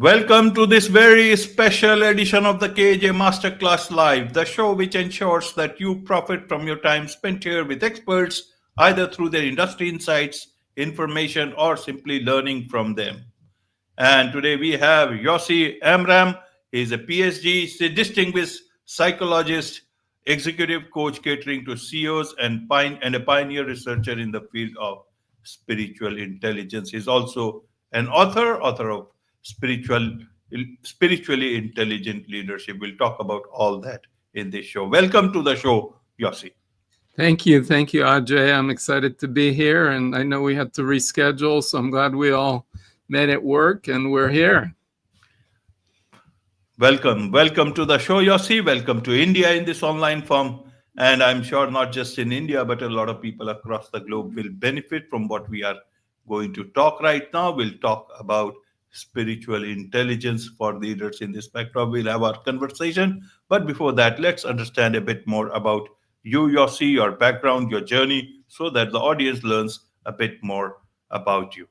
Welcome to this very special edition of the KJ Masterclass Live, the show which ensures that you profit from your time spent here with experts, either through their industry insights, information, or simply learning from them. And today we have Yosi Amram. He's a PhD, he's a distinguished psychologist, executive coach catering to CEOs, and a pioneer researcher in the field of spiritual intelligence. He's also an author of spiritual, spiritually intelligent leadership. We'll talk about all that in this show. Welcome to the show, Yosi. Thank you, Ajay. I'm excited to be here, and I know we had to reschedule, so I'm glad we all made it work, and we're here. Welcome to the show, Yosi. Welcome to India in this online form. And I'm sure not just in India, but a lot of people across the globe will benefit from what we are going to talk right now. We'll talk about spiritual intelligence for leaders in this spectrum. We'll have our conversation. But before that, let's understand a bit more about you, Yosi, your background, your journey, so that the audience learns a bit more about you.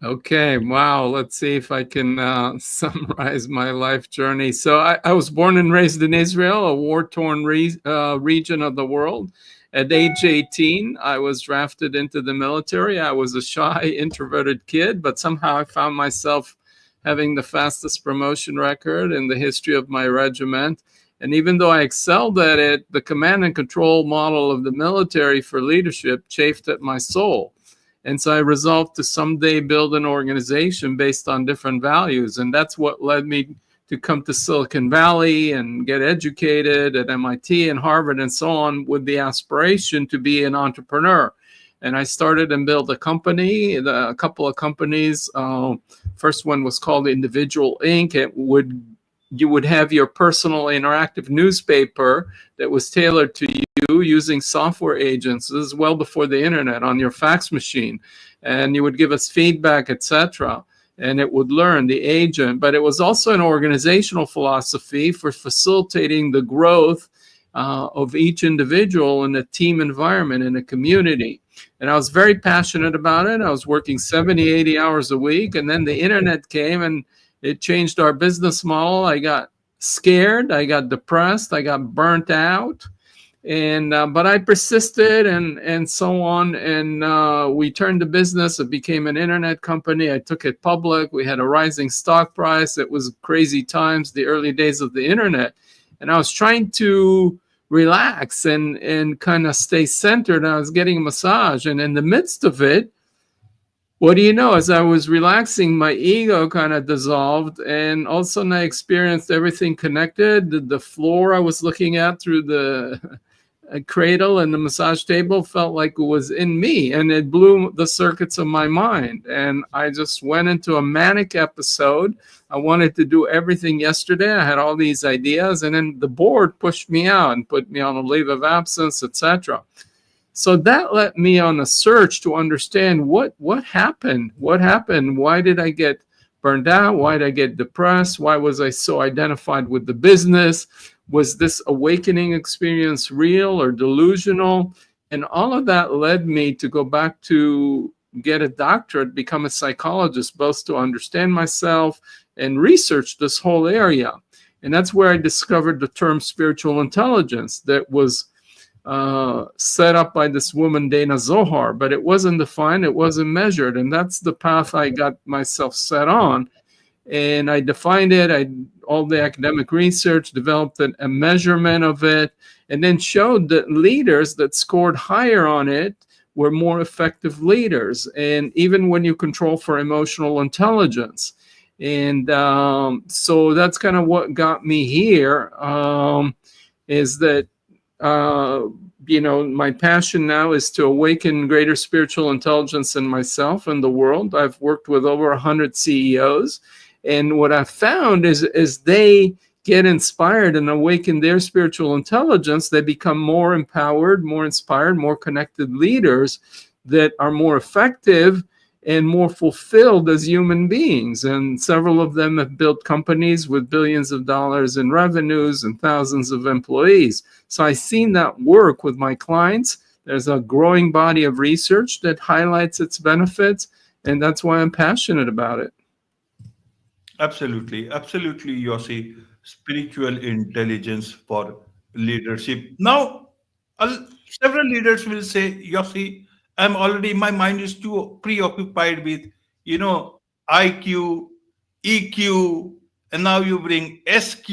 Okay, wow. Let's see if I can summarize my life journey. So I was born and raised in Israel, a war-torn region of the world. At age 18, I was drafted into the military. I was a shy, introverted kid, but somehow I found myself having the fastest promotion record in the history of my regiment. And even though I excelled at it, the command and control model of the military for leadership chafed at my soul. And so I resolved to someday build an organization based on different values. And that's what led me to come to Silicon Valley and get educated at MIT and Harvard and so on, with the aspiration to be an entrepreneur. And I started and built a company, a couple of companies. First one was called Individual Inc. You would have your personal interactive newspaper that was tailored to you using software agents. This is well before the internet, on your fax machine. And you would give us feedback, etc. And it would learn the agent. But it was also an organizational philosophy for facilitating the growth of each individual in a team environment, in a community. And I was very passionate about it. I was working 70, 80 hours a week. And then the internet came and it changed our business model. I got scared, I got depressed, I got burnt out, and but I persisted and so on. And we turned the business. It became an internet company. I took it public. We had a rising stock price. It was crazy times, the early days of the internet. And I was trying to relax and kind of stay centered. I was getting a massage, and in the midst of it, what do you know, as I was relaxing, my ego kind of dissolved, and all of a sudden I experienced everything connected. The floor I was looking at through the cradle and the massage table felt like it was in me, and it blew the circuits of my mind. And I just went into a manic episode. I wanted to do everything yesterday. I had all these ideas, and then the board pushed me out and put me on a leave of absence, etc. So that led me on a search to understand what happened. What happened? Why did I get burned out? Why did I get depressed? Why was I so identified with the business? Was this awakening experience real or delusional? And all of that led me to go back to get a doctorate, become a psychologist, both to understand myself and research this whole area. And that's where I discovered the term spiritual intelligence that was set up by this woman, Dana Zohar, but it wasn't defined, it wasn't measured. And that's the path I got myself set on. And I defined it, all the academic research, developed a measurement of it, and then showed that leaders that scored higher on it were more effective leaders. And even when you control for emotional intelligence. And so that's kind of what got me here, is that my passion now is to awaken greater spiritual intelligence in myself and the world. I've worked with over 100 CEOs, and what I've found is they get inspired and awaken their spiritual intelligence. They become more empowered, more inspired, more connected leaders that are more effective and more fulfilled as human beings. And several of them have built companies with billions of dollars in revenues and thousands of employees. So I've seen that work with my clients. There's a growing body of research that highlights its benefits, and that's why I'm passionate about it. Absolutely, absolutely, Yossi. Spiritual intelligence for leadership. Now, several leaders will say, Yossi, I'm already, my mind is too preoccupied with, you know, IQ, EQ, and now you bring SQ,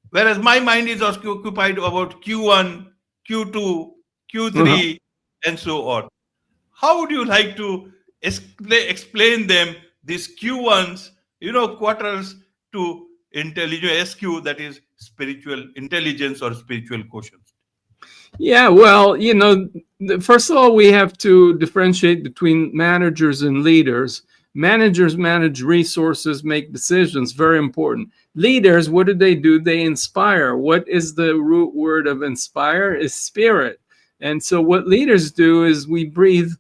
whereas my mind is also occupied about Q1, Q2, Q3, and so on. How would you like to explain them these Q1s, quarters to intelligence SQ, that is spiritual intelligence or spiritual quotient? Yeah, well, first of all, we have to differentiate between managers and leaders. Managers manage resources, make decisions, very important. Leaders, what do? They inspire. What is the root word of inspire? Is spirit. And so what leaders do is we breathe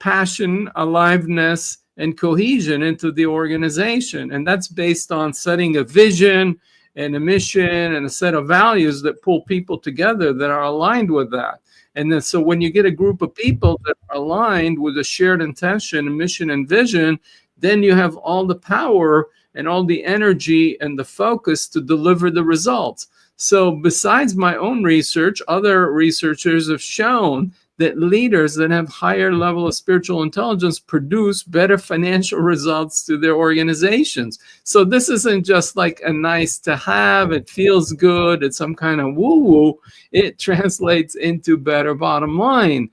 passion, aliveness, and cohesion into the organization. And that's based on setting a vision and a mission and a set of values that pull people together that are aligned with that. And then, so when you get a group of people that are aligned with a shared intention, mission, and vision, then you have all the power and all the energy and the focus to deliver the results. So besides my own research, other researchers have shown that leaders that have higher level of spiritual intelligence produce better financial results to their organizations. So this isn't just like a nice to have, it feels good, it's some kind of woo-woo. It translates into better bottom line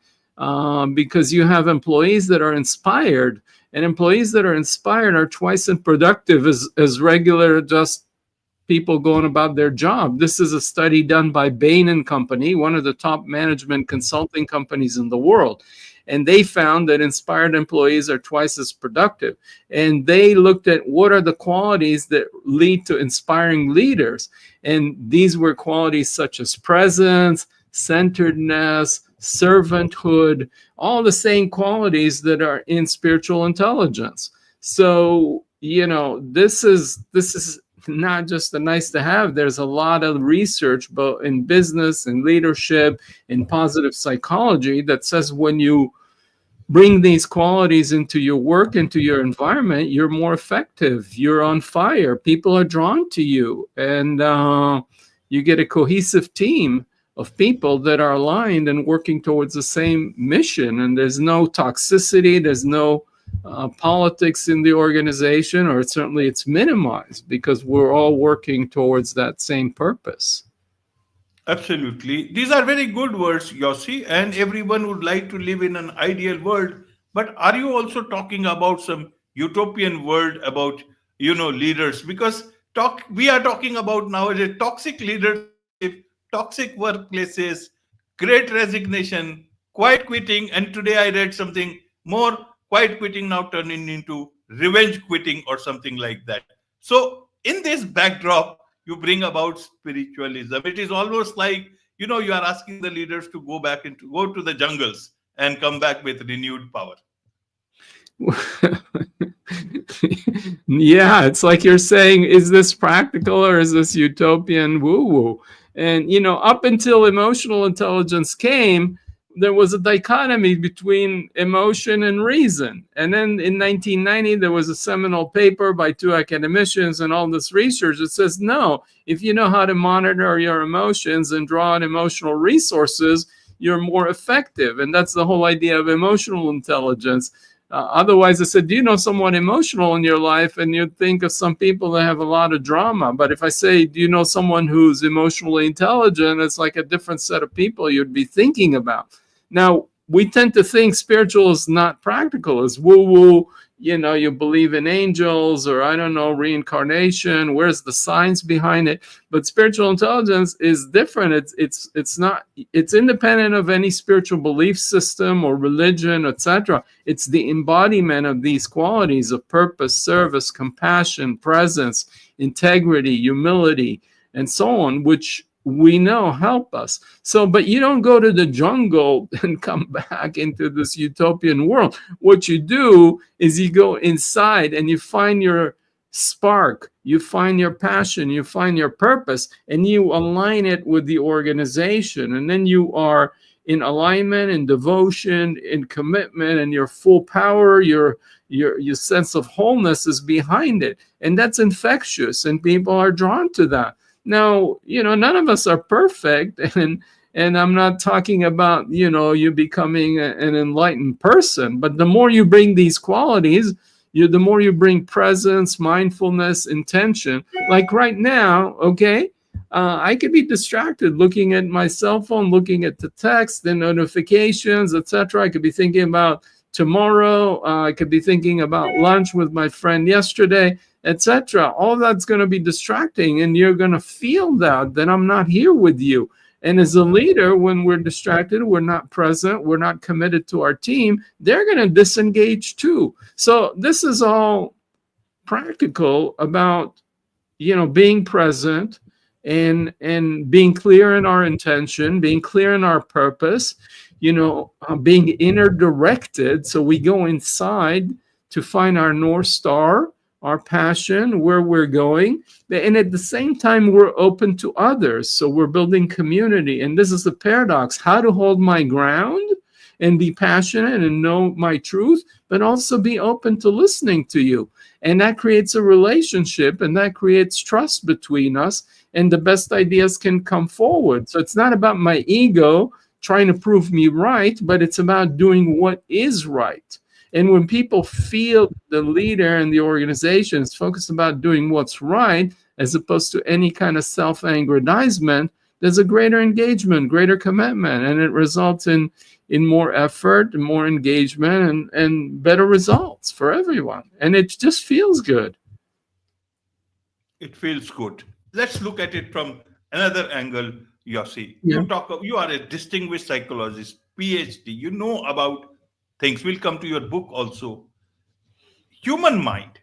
because you have employees that are inspired, and employees that are inspired are twice as productive as regular just people going about their job. This is a study done by Bain and Company, one of the top management consulting companies in the world. And they found that inspired employees are twice as productive. And they looked at what are the qualities that lead to inspiring leaders. And these were qualities such as presence, centeredness, servanthood, all the same qualities that are in spiritual intelligence. So, this is not just a nice to have. There's a lot of research both in business and leadership, in positive psychology, that says when you bring these qualities into your work, into your environment, you're more effective, you're on fire, people are drawn to you, and you get a cohesive team of people that are aligned and working towards the same mission. And there's no toxicity, there's no politics in the organization, or certainly it's minimized because we're all working towards that same purpose. Absolutely. These are very good words, Yossi, and everyone would like to live in an ideal world. But are you also talking about some utopian world about, leaders? Because we are talking about nowadays toxic leadership, toxic workplaces, great resignation, quiet quitting, and today I read something more, quiet quitting now turning into revenge quitting or something like that. So in this backdrop, you bring about spiritualism. It is almost like, you are asking the leaders to go to the jungles and come back with renewed power. Yeah, it's like you're saying, is this practical or is this utopian woo-woo? And, up until emotional intelligence came, there was a dichotomy between emotion and reason. And then in 1990, there was a seminal paper by two academicians and all this research that says, no, if you know how to monitor your emotions and draw on emotional resources, you're more effective. And that's the whole idea of emotional intelligence. Otherwise, I said, do you know someone emotional in your life? And you'd think of some people that have a lot of drama. But if I say, do you know someone who's emotionally intelligent? It's like a different set of people you'd be thinking about. Now, we tend to think spiritual is not practical. It's woo-woo, you believe in angels or, I don't know, reincarnation. Where's the science behind it? But spiritual intelligence is different. It's independent of any spiritual belief system or religion, etc. It's the embodiment of these qualities of purpose, service, compassion, presence, integrity, humility, and so on, which we know help us. So, but you don't go to the jungle and come back into this utopian world. What you do is you go inside and you find your spark, you find your passion, you find your purpose, and you align it with the organization. And then you are in alignment and devotion and commitment, and your full power, your sense of wholeness is behind it. And that's infectious, and people are drawn to that. Now, none of us are perfect, and I'm not talking about, you becoming an enlightened person, but the more you bring these qualities, the more you bring presence, mindfulness, intention. Like right now, okay, I could be distracted looking at my cell phone, looking at the text, the notifications, etc. I could be thinking about tomorrow. I could be thinking about lunch with my friend yesterday, etc. All that's going to be distracting, and you're going to feel that I'm not here with you. And as a leader, when we're distracted, we're not present, we're not committed to our team, they're going to disengage too. So this is all practical about, being present and being clear in our intention, being clear in our purpose, being inner directed. So we go inside to find our North Star, our passion, where we're going. And at the same time, we're open to others. So we're building community. And this is the paradox: how to hold my ground and be passionate and know my truth, but also be open to listening to you. And that creates a relationship, and that creates trust between us, and the best ideas can come forward. So it's not about my ego trying to prove me right, but it's about doing what is right. And when people feel the leader and the organization is focused about doing what's right, as opposed to any kind of self-aggrandizement, there's a greater engagement, greater commitment, and it results in more effort and more engagement and better results for everyone. And it just feels good. It feels good. Let's look at it from another angle, Yosi. Yeah. You are a distinguished psychologist, PhD. You know about things. We'll come to your book also. Human mind.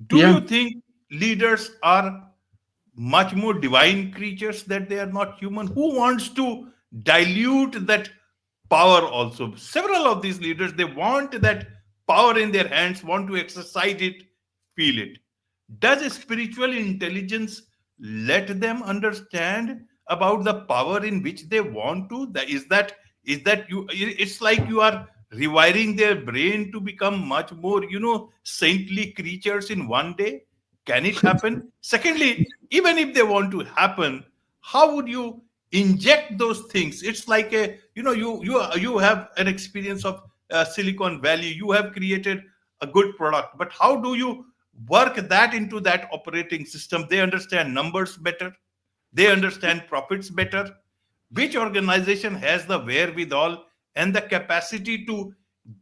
Do you think leaders are much more divine creatures that they are not human? Who wants to dilute that power also? Several of these leaders, they want that power in their hands, want to exercise it, feel it. Does a spiritual intelligence let them understand about the power in which they want to? Is that you? It's like you are rewiring their brain to become much more, saintly creatures in one day. Can it happen? Secondly, even if they want to happen, how would you inject those things? It's like you have an experience of Silicon Valley. You have created a good product, but how do you work that into that operating system? They understand numbers better. They understand profits better. Which organization has the wherewithal and the capacity to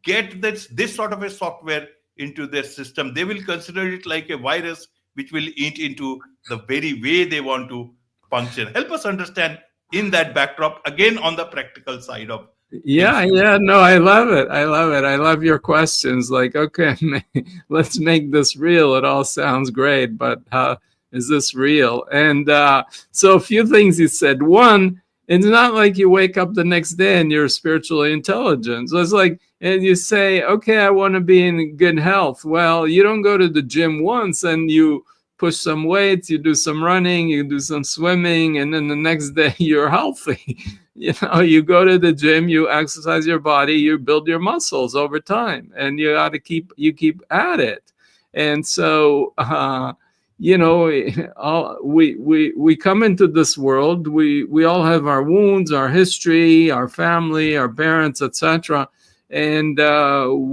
get this sort of a software into their system? They will consider it like a virus which will eat into the very way they want to function. Help us understand in that backdrop, again, on the practical side of no, I love it. I love your questions. Like, okay, let's make this real. It all sounds great, but is this real? And so a few things you said. One, it's not like you wake up the next day and you're spiritually intelligent. So it's like, and you say, okay, I want to be in good health. Well, you don't go to the gym once and you push some weights, you do some running, you do some swimming, and then the next day you're healthy. You go to the gym, you exercise your body, you build your muscles over time, and you got to keep at it. And so, we come into this world. We all have our wounds, our history, our family, our parents, etc. And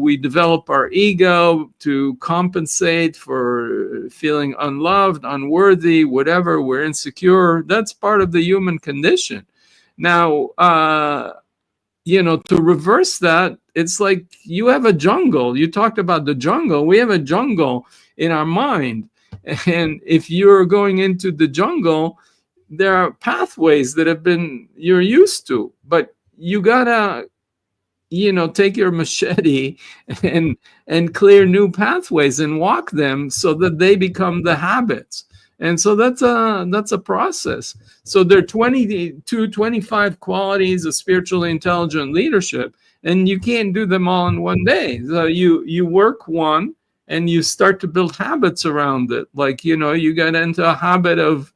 we develop our ego to compensate for feeling unloved, unworthy, whatever. We're insecure. That's part of the human condition. Now, to reverse that, it's like you have a jungle. You talked about the jungle. We have a jungle in our mind. And if you're going into the jungle, there are pathways that you're used to, but you gotta, take your machete and clear new pathways and walk them so that they become the habits. And so that's a process. So there are 25 qualities of spiritually intelligent leadership, and you can't do them all in one day. So you work one, and you start to build habits around it. Like, you get into a habit of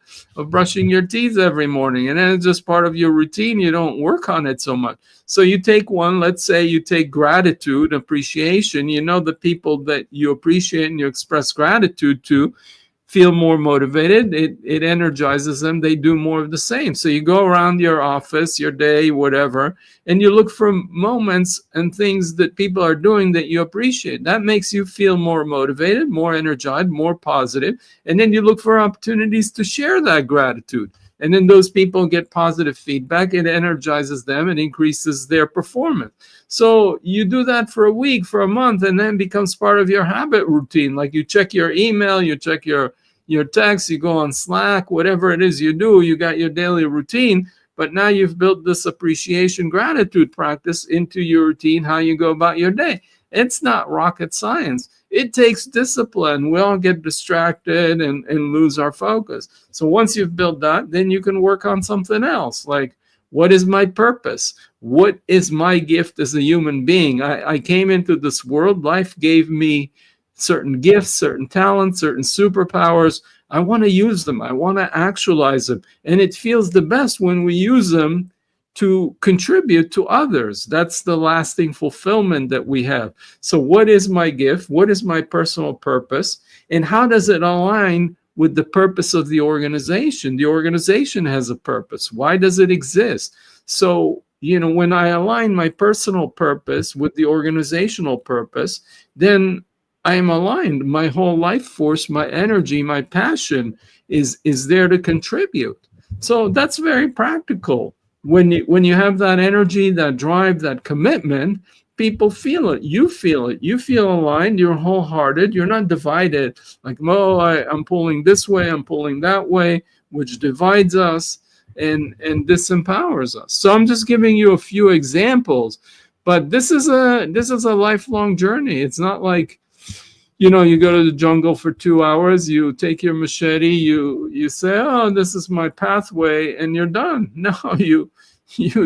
brushing your teeth every morning, and then it's just part of your routine. You don't work on it so much. So you take one, let's say you take gratitude, appreciation. The people that you appreciate and you express gratitude to feel more motivated. It energizes them. They do more of the same. So you go around your office, your day, whatever, and you look for moments and things that people are doing that you appreciate. That makes you feel more motivated, more energized, more positive. And then you look for opportunities to share that gratitude. And then those people get positive feedback. It energizes them and increases their performance. So you do that for a week, for a month, and then it becomes part of your habit routine. Like you check your email, you check your text, you go on Slack, whatever it is you do, you got your daily routine. But now you've built this appreciation, gratitude practice into your routine, how you go about your day. It's not rocket science. It takes discipline. We all get distracted and lose our focus. So once you've built that, then you can work on something else. Like, what is my purpose? What is my gift as a human being? I came into this world. Life gave me certain gifts, certain talents, certain superpowers. I want to use them. I want to actualize them. And it feels the best when we use them to contribute to others. That's the lasting fulfillment that we have. So what is my gift? What is my personal purpose? And how does it align with the purpose of the organization? The organization has a purpose. Why does it exist? So, when I align my personal purpose with the organizational purpose, then I am aligned. My whole life force, my energy, my passion is there to contribute. So that's very practical. When you have that energy, that drive, that commitment, people feel it. You feel it. You feel aligned. You're wholehearted. You're not divided. Like, I'm pulling this way, I'm pulling that way, which divides us and disempowers us. So I'm just giving you a few examples, but this is a lifelong journey. It's not like, you go to the jungle for 2 hours, you take your machete, you say, oh, this is my pathway, and you're done. No, you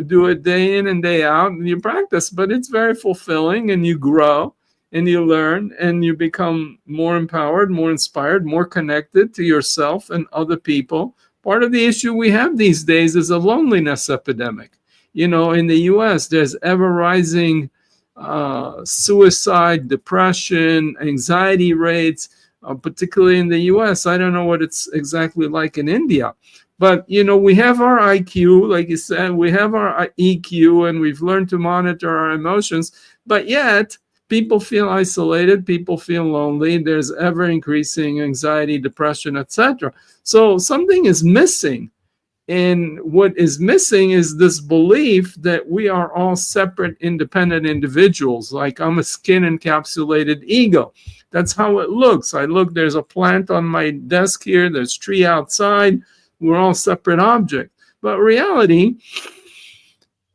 do it day in and day out, and you practice, but it's very fulfilling, and you grow, and you learn, and you become more empowered, more inspired, more connected to yourself and other people. Part of the issue we have these days is a loneliness epidemic. In the US, there's ever rising suicide, depression, anxiety rates, particularly in the US. I don't know what it's exactly like in India. But, we have our IQ, like you said, we have our EQ, and we've learned to monitor our emotions. But yet, people feel isolated, people feel lonely. There's ever increasing anxiety, depression, etc. So something is missing. And what is missing is this belief that we are all separate, independent individuals. Like, I'm a skin encapsulated ego. That's how it looks. There's a plant on my desk here. There's a tree outside. We're all separate objects. But reality,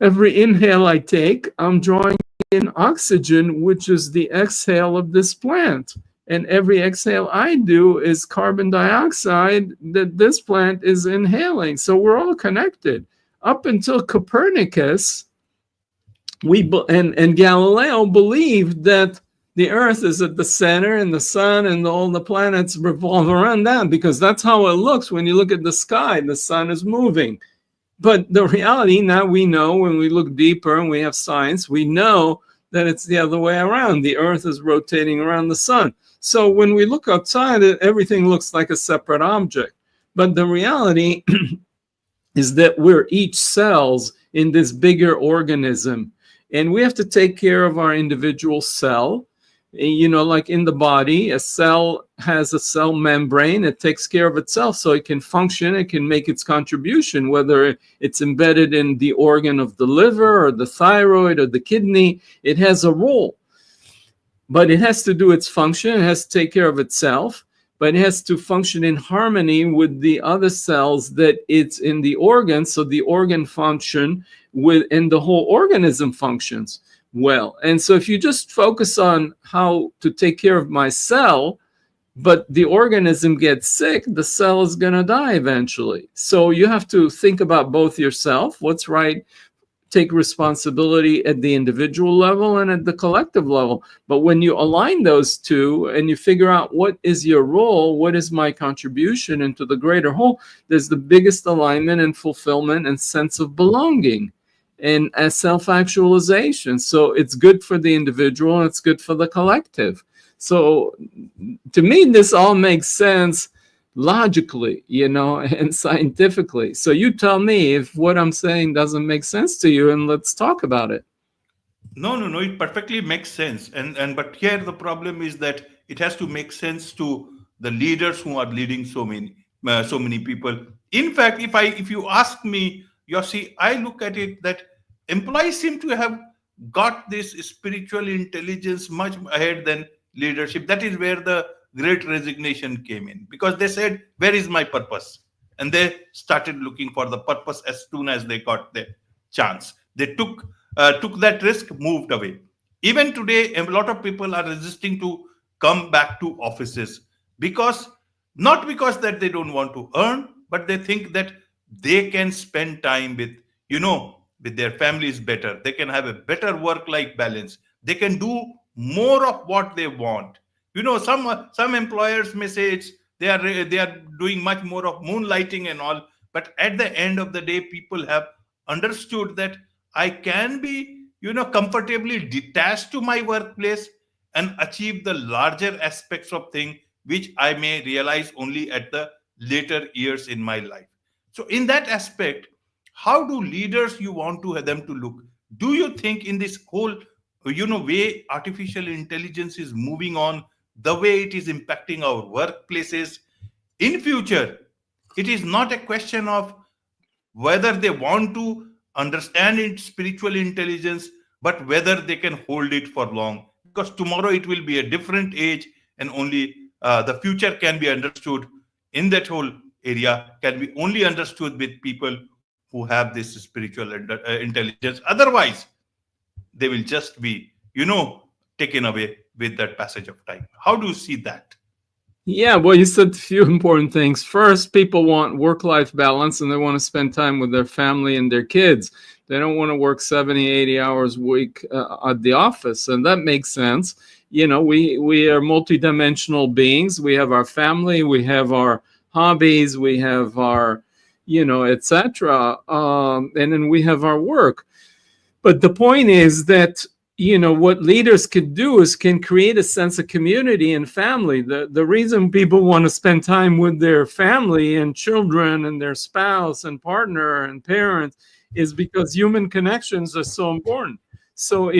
every inhale I take, I'm drawing in oxygen, which is the exhale of this plant. And every exhale I do is carbon dioxide that this plant is inhaling. So we're all connected. Up until Copernicus, and Galileo believed that the Earth is at the center, and the sun and all the planets revolve around that, because that's how it looks when you look at the sky. The sun is moving. But the reality, now we know, when we look deeper and we have science, we know that it's the other way around. The Earth is rotating around the sun. So when we look outside, everything looks like a separate object. But the reality is that we're each cells in this bigger organism. And we have to take care of our individual cell. Like in the body, a cell has a cell membrane. It takes care of itself so it can function. It can make its contribution, whether it's embedded in the organ of the liver or the thyroid or the kidney. It has a role. But it has to do its function. It has to take care of itself. But it has to function in harmony with the other cells that it's in the organ. So the organ function and the whole organism functions well. And so if you just focus on how to take care of my cell, but the organism gets sick, the cell is going to die eventually. So you have to think about both yourself, what's right take responsibility at the individual level and at the collective level. But when you align those two and you figure out what is your role, what is my contribution into the greater whole, there's the biggest alignment and fulfillment and sense of belonging and a self-actualization. So it's good for the individual and it's good for the collective. So to me, this all makes sense logically, and scientifically. So you tell me if what I'm saying doesn't make sense to you, and let's talk about it. No. It perfectly makes sense. And but here the problem is that it has to make sense to the leaders who are leading so many people. In fact, if you ask me, Yossi, I look at it that employees seem to have got this spiritual intelligence much ahead than leadership. That is where the great resignation came in, because they said, where is my purpose? And they started looking for the purpose as soon as they got the chance. They took that risk, moved away. Even today, a lot of people are resisting to come back to offices, because not because that they don't want to earn, but they think that they can spend time with their families better. They can have a better work-life balance. They can do more of what they want. Some employers may say they are doing much more of moonlighting and all, but at the end of the day, people have understood that I can be comfortably detached to my workplace and achieve the larger aspects of things which I may realize only at the later years in my life. So in that aspect, how do leaders you want to have them to look? Do you think in this whole way artificial intelligence is moving on, the way it is impacting our workplaces in future, it is not a question of whether they want to understand its spiritual intelligence, but whether they can hold it for long, because tomorrow it will be a different age, and only the future can be understood in that whole area, can be only understood with people who have this spiritual intelligence. Otherwise, they will just be taken away with that passage of time. How do you see that? Yeah, well, you said a few important things. First, people want work-life balance and they want to spend time with their family and their kids. They don't want to work 70, 80 hours a week at the office. And that makes sense. We are multidimensional beings. We have our family, we have our hobbies, we have our, etc. And then we have our work. But the point is that what leaders can do is can create a sense of community and family. The reason people want to spend time with their family and children and their spouse and partner and parents is because human connections are so important. So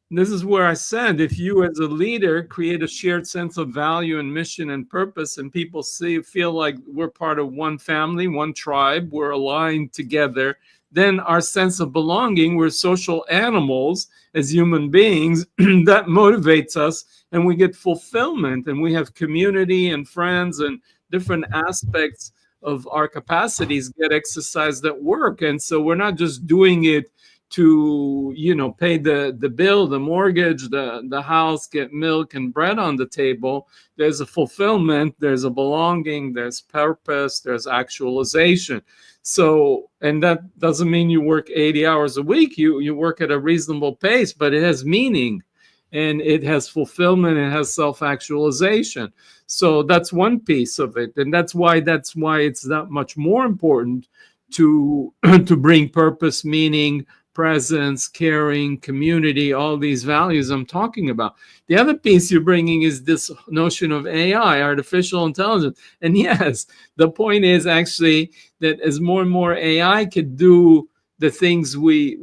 this is where I said, if you as a leader create a shared sense of value and mission and purpose, and people feel like we're part of one family, one tribe, we're aligned together, then our sense of belonging, we're social animals as human beings, that motivates us, and we get fulfillment, and we have community and friends, and different aspects of our capacities get exercised at work. And so we're not just doing it to pay the bill, the mortgage, the house, get milk and bread on the table. There's a fulfillment, there's a belonging, there's purpose, there's actualization. So, and that doesn't mean you work 80 hours a week. You work at a reasonable pace, but it has meaning and it has fulfillment, it has self-actualization. So that's one piece of it. And that's why it's that much more important to bring purpose, meaning, presence, caring, community, all these values I'm talking about. The other piece you're bringing is this notion of AI, artificial intelligence. And yes, the point is actually that as more and more AI can do the things we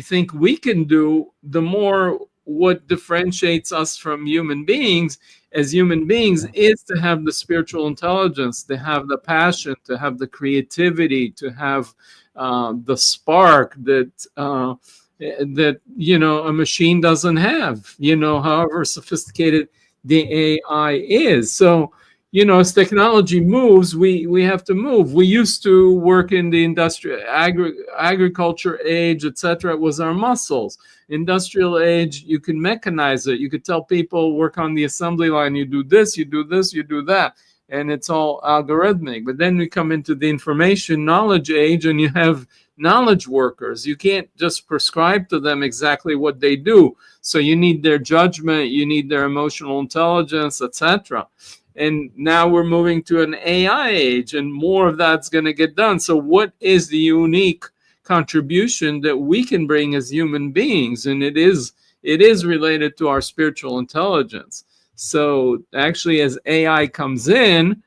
think we can do, the more what differentiates us from human beings as human beings is to have the spiritual intelligence, to have the passion, to have the creativity, to have the spark that a machine doesn't have, however sophisticated the AI is. So as technology moves, we have to move. We used to work in the industrial agriculture age, etc. It was our muscles. Industrial age, you can mechanize it. You could tell people work on the assembly line. You do this, you do this, you do that. and it's all algorithmic. But then we come into the information knowledge age, and you have knowledge workers. You can't just prescribe to them exactly what they do. So you need their judgment, you need their emotional intelligence, etc. And now we're moving to an AI age, and more of that's going to get done. So what is the unique contribution that we can bring as human beings? And it is related to our spiritual intelligence. So actually, as AI comes in,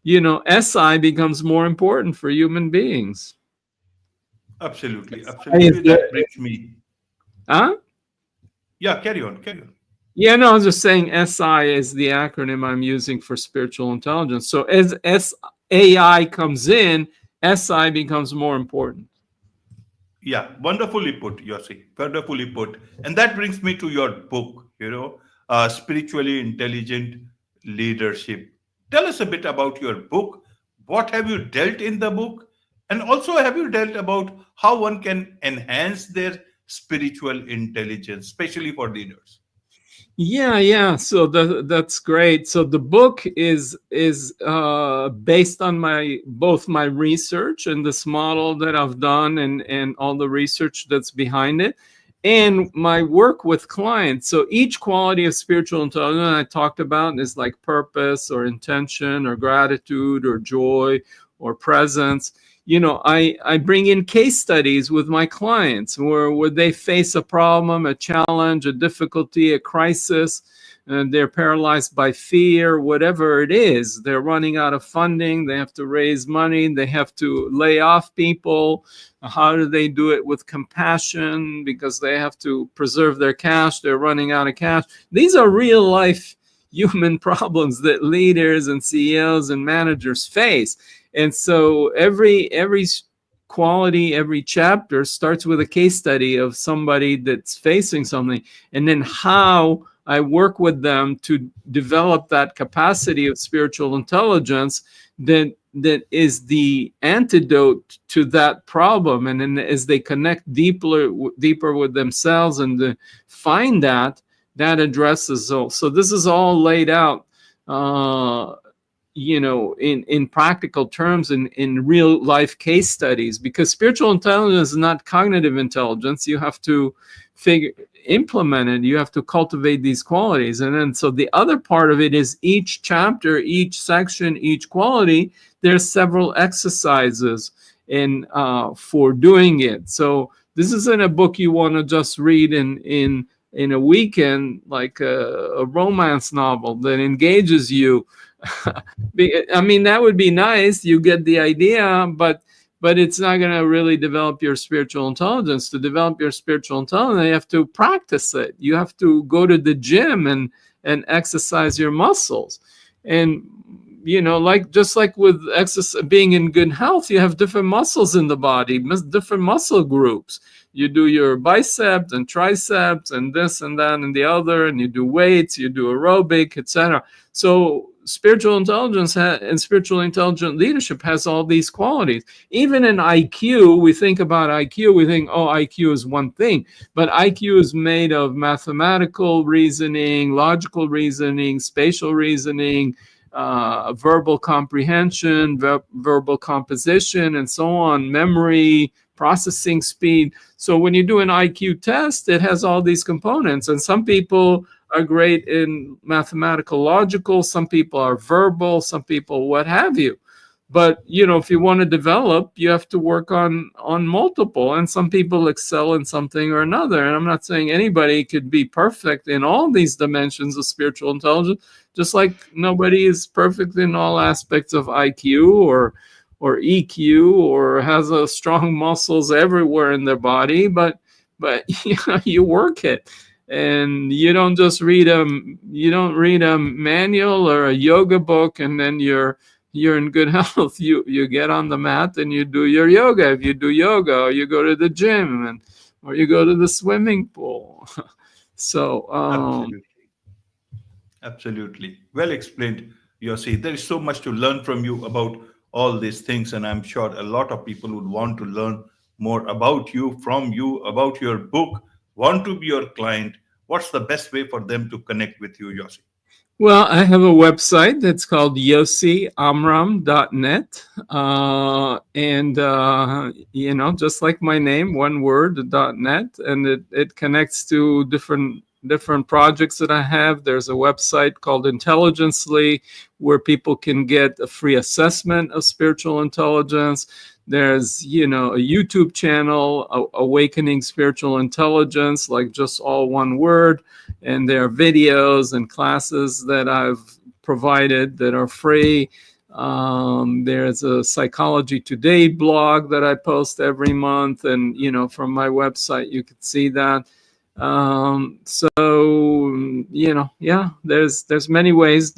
SI becomes more important for human beings. Absolutely, SI is absolutely. That brings me. huh? Yeah, carry on, carry on. Yeah, no, I was just saying SI is the acronym I'm using for spiritual intelligence. So as AI comes in, SI becomes more important. Yeah, wonderfully put, Yossi. Wonderfully put. And that brings me to your book, Spiritually Intelligent Leadership. Tell us a bit about your book. What have you dealt in the book? And also, have you dealt about how one can enhance their spiritual intelligence, especially for leaders? Yeah. So that's great. So the book is based on both my research and this model that I've done, and all the research that's behind it, and my work with clients. So each quality of spiritual intelligence I talked about is like purpose or intention or gratitude or joy or presence. I bring in case studies with my clients where they face a problem, a challenge, a difficulty, a crisis, and they're paralyzed by fear, whatever it is. They're running out of funding. They have to raise money. They have to lay off people. How do they do it with compassion? Because they have to preserve their cash. They're running out of cash. These are real life human problems that leaders and CEOs and managers face. And so every quality, every chapter starts with a case study of somebody that's facing something, and then how I work with them to develop that capacity of spiritual intelligence that is the antidote to that problem. And then as they connect deeper with themselves and find that addresses all. So this is all laid out in practical terms, in real life case studies, because spiritual intelligence is not cognitive intelligence. You have to implement it. You have to cultivate these qualities. And then so the other part of it is each chapter, each section, each quality, there's several exercises for doing it. So this isn't a book you want to just read in a weekend, like a romance novel that engages you. I mean, that would be nice. You get the idea, but it's not going to really develop your spiritual intelligence. To develop your spiritual intelligence, you have to practice it. You have to go to the gym and exercise your muscles. And just like with exercise, being in good health, you have different muscles in the body, different muscle groups. You do your biceps and triceps and this and that and the other, and you do weights, you do aerobic, etc. So spiritual intelligence and spiritual intelligent leadership has all these qualities. Even in IQ, we think about IQ, we think, oh, IQ is one thing, but IQ is made of mathematical reasoning, logical reasoning, spatial reasoning, verbal comprehension, verbal composition, and so on, memory, processing speed. So when you do an IQ test, it has all these components, and some people are great in mathematical logical, some people are verbal, some people what have you. But if you want to develop, you have to work on multiple, and some people excel in something or another. And I'm not saying anybody could be perfect in all these dimensions of spiritual intelligence, just like nobody is perfect in all aspects of IQ or EQ or has a strong muscles everywhere in their body, but you work it. And you don't just read a manual or a yoga book and then you're in good health. You get on the mat and you do your yoga. If you do yoga, or you go to the gym or you go to the swimming pool. So Absolutely. Absolutely. Well explained, Yossi. There is so much to learn from you about all these things, and I'm sure a lot of people would want to learn more about you, from you, about your book, want to be your client. What's the best way for them to connect with you, Yossi? Well, I have a website that's called yosiamram.net. Just like my name, one word, .net. And it connects to different projects that I have. There's a website called Intelligently where people can get a free assessment of spiritual intelligence. There's, a YouTube channel, Awakening Spiritual Intelligence, like just all one word. And there are videos and classes that I've provided that are free. There's a Psychology Today blog that I post every month. And, from my website, you can see that. There's many ways.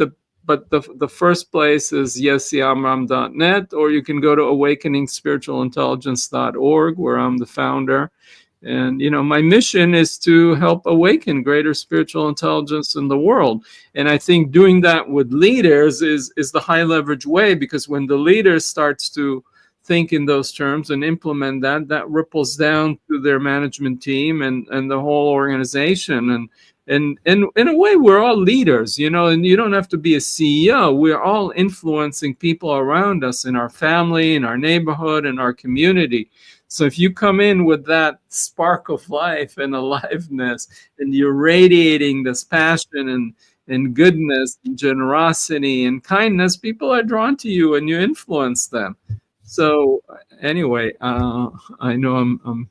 But the first place is yosiamram.net, or you can go to awakeningspiritualintelligence.org, where I'm the founder. And, my mission is to help awaken greater spiritual intelligence in the world. And I think doing that with leaders is the high leverage way, because when the leader starts to think in those terms and implement that ripples down to their management team and the whole organization. And in a way, we're all leaders, and you don't have to be a CEO. We're all influencing people around us in our family, in our neighborhood, in our community. So if you come in with that spark of life and aliveness, and you're radiating this passion and goodness and generosity and kindness, people are drawn to you and you influence them. So anyway, I know I'm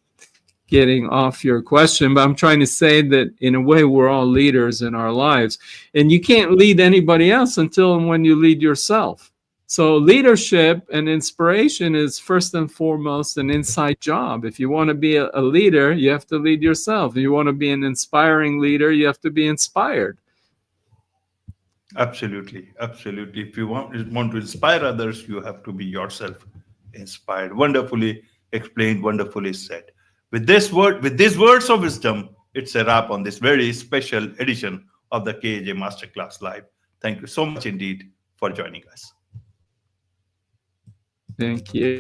getting off your question, but I'm trying to say that in a way, we're all leaders in our lives, and you can't lead anybody else until and when you lead yourself. So leadership and inspiration is first and foremost an inside job. If you want to be a leader, you have to lead yourself. If you want to be an inspiring leader, you have to be inspired. Absolutely. If you want to inspire others, you have to be yourself inspired. Wonderfully explained, wonderfully said. With these words of wisdom, it's a wrap on this very special edition of the KJ Masterclass Live. Thank you so much indeed for joining us. Thank you.